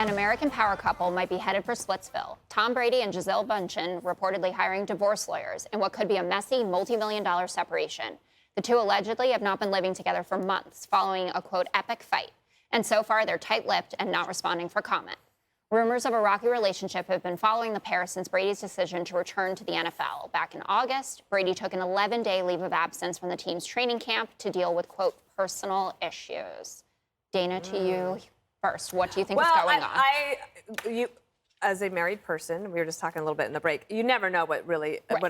An American power couple might be headed for Splitsville. Tom Brady and Gisele Bundchen reportedly hiring divorce lawyers in what could be a messy multi-million-dollar separation. The two allegedly have not been living together for months following a, quote, epic fight. And so far, they're tight-lipped and not responding for comment. Rumors of a rocky relationship have been following the pair since Brady's decision to return to the NFL. Back in August, Brady took an 11-day leave of absence from the team's training camp to deal with, quote, personal issues. Dana, to you first. What do you think is going on? As a married person, we were just talking a little bit in the break, you never know what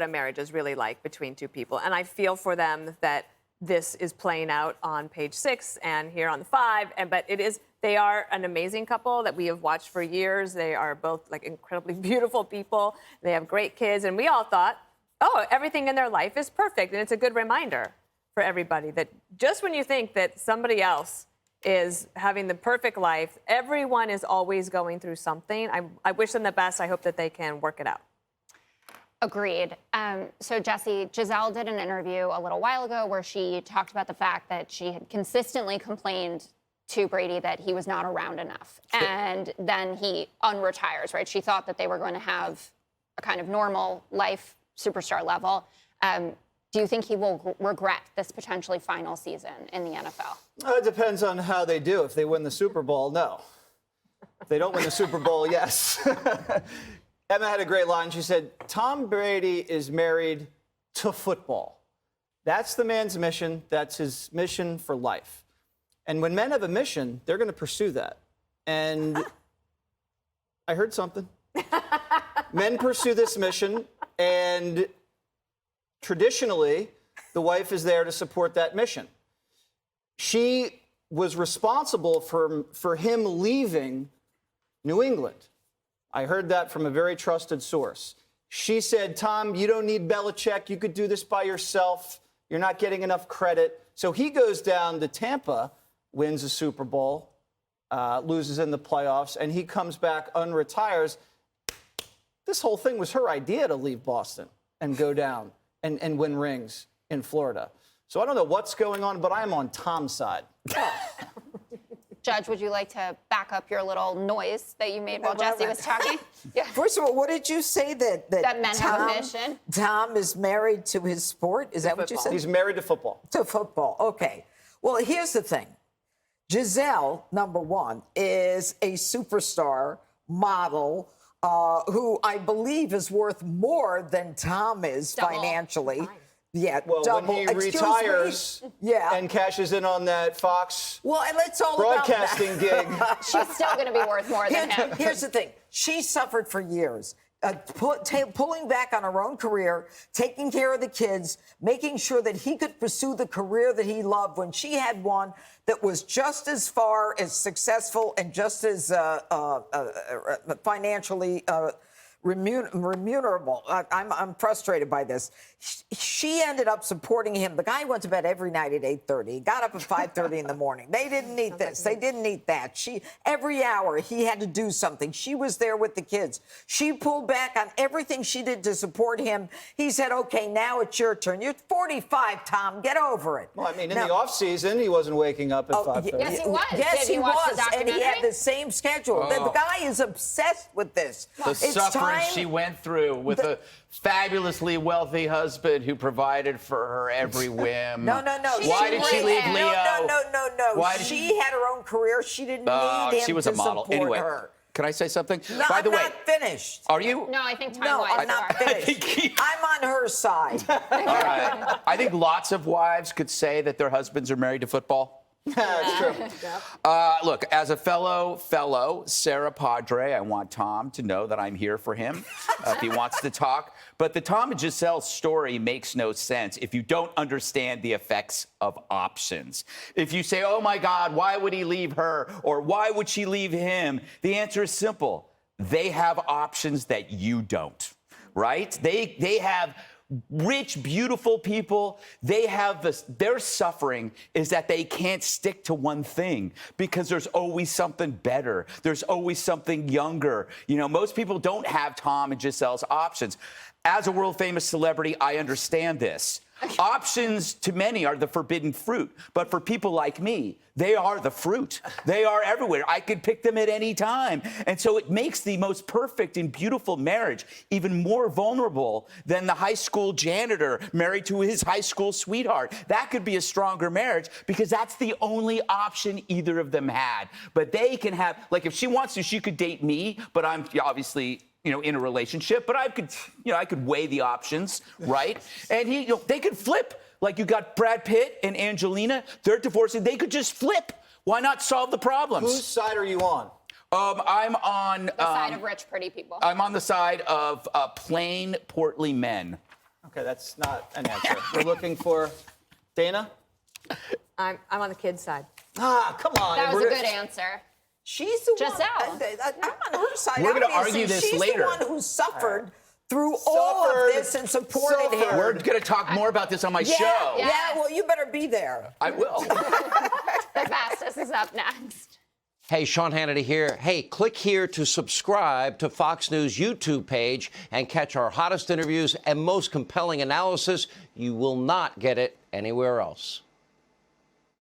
a marriage is really like between two people. And I feel for them that this is playing out on page 6 and here on the 5. But they are an amazing couple that we have watched for years. They are both like incredibly beautiful people. They have great kids. And we all thought, oh, everything in their life is perfect. And it's a good reminder for everybody that just when you think that somebody else is having the perfect life, everyone is always going through something. I wish them the best. I hope that they can work it out. Agreed. So, Jesse, Gisele did an interview a little while ago where she talked about the fact that she had consistently complained to Brady that he was not around enough. And then he unretires, right? She thought that they were going to have a kind of normal life, superstar level. Do you think he will regret this potentially final season in the NFL? It depends on how they do. If they win the Super Bowl, no. If they don't win the Super Bowl, yes. Emma had a great line. She said, Tom Brady is married to football. That's the man's mission. That's his mission for life. And when men have a mission, they're going to pursue that. And I heard something. Men pursue this mission, and traditionally, the wife is there to support that mission. She was responsible for him leaving New England. I heard that from a very trusted source. She said, Tom, you don't need Belichick. You could do this by yourself. You're not getting enough credit. So he goes down to Tampa, wins a Super Bowl, loses in the playoffs, and he comes back, unretires. This whole thing was her idea to leave Boston and go down and win rings in Florida. So I don't know what's going on, but I am on Tom's side. Judge, would you like to back up your little noise that you made while Jesse was talking? Yeah. First of all, what did you say that men have a mission? Tom is married to his sport? Is that what you said? He's married to football. To football, okay. Well, here's the thing. Gisele, number one, is a superstar model who I believe is worth more than Tom is financially. Yeah, well, double. When he retires and cashes in on that Fox broadcasting gig. She's still going to be worth more than him. Here's the thing. She suffered for years. Pulling back on her own career, taking care of the kids, making sure that he could pursue the career that he loved when she had one that was just as far as successful and just as financially remunerable. I'm frustrated by this. She ended up supporting him. The guy went to bed every night at 8:30. He got up at 5:30 in the morning. They didn't eat this. They didn't eat that. Every hour he had to do something. She was there with the kids. She pulled back on everything she did to support him. He said, okay, now it's your turn. You're 45, Tom. Get over it. Well, I mean, in the off season, he wasn't waking up at 5:30. Yes, he was. Yes, he was. And he had the the same schedule. The guy is obsessed with this. The suffering she went through with a fabulously wealthy husband who provided for her every whim. No. Why did she leave Leo? No. She had her own career. She didn't need him she was a model. Support Anyway, her. can I say something? No, By the way, I'm not finished. Are you? No, I think No, time-wise. I'm not finished. I'm on her side. All right. I think lots of wives could say that their husbands are married to football. That's true. Look, as a fellow Sarah Padre, I want Tom to know that I'm here for him if he wants to talk. But the Tom and Gisele story makes no sense if you don't understand the effects of options. If you say, oh, my God, why would he leave her? Or why would she leave him? The answer is simple. They have options that you don't, right? They have rich, beautiful people. They have their suffering is that they can't stick to one thing because there's always something better. There's always something younger. You know, most people don't have Tom and Gisele's options. As a world famous celebrity, I understand this. Options to many are the forbidden fruit, but for people like me, they are the fruit. They are everywhere. I could pick them at any time. And so it makes the most perfect and beautiful marriage even more vulnerable than the high school janitor married to his high school sweetheart. That could be a stronger marriage because that's the only option either of them had. But they can have, like, if she wants to, she could date me, but I'm obviously, in a relationship, but I could weigh the options, right? And they could flip. Like, you got Brad Pitt and Angelina, they're divorcing. They could just flip. Why not solve the problems? Whose side are you on? I'm on The side of rich, pretty people. I'm on the side of plain, portly men. Okay, that's not an answer. We're looking for Dana? I'm on the kid's side. Ah, come on. That was a good answer. She's the Gisele. one. I'm on her side. We're gonna Obviously, argue this she's later. the one who suffered through all of this and supported him. We're going to talk more about this on my show. Yeah. Well, you better be there. I will. The fastest is up next. Hey, Sean Hannity here. Hey, click here to subscribe to Fox News YouTube page and catch our hottest interviews and most compelling analysis. You will not get it anywhere else.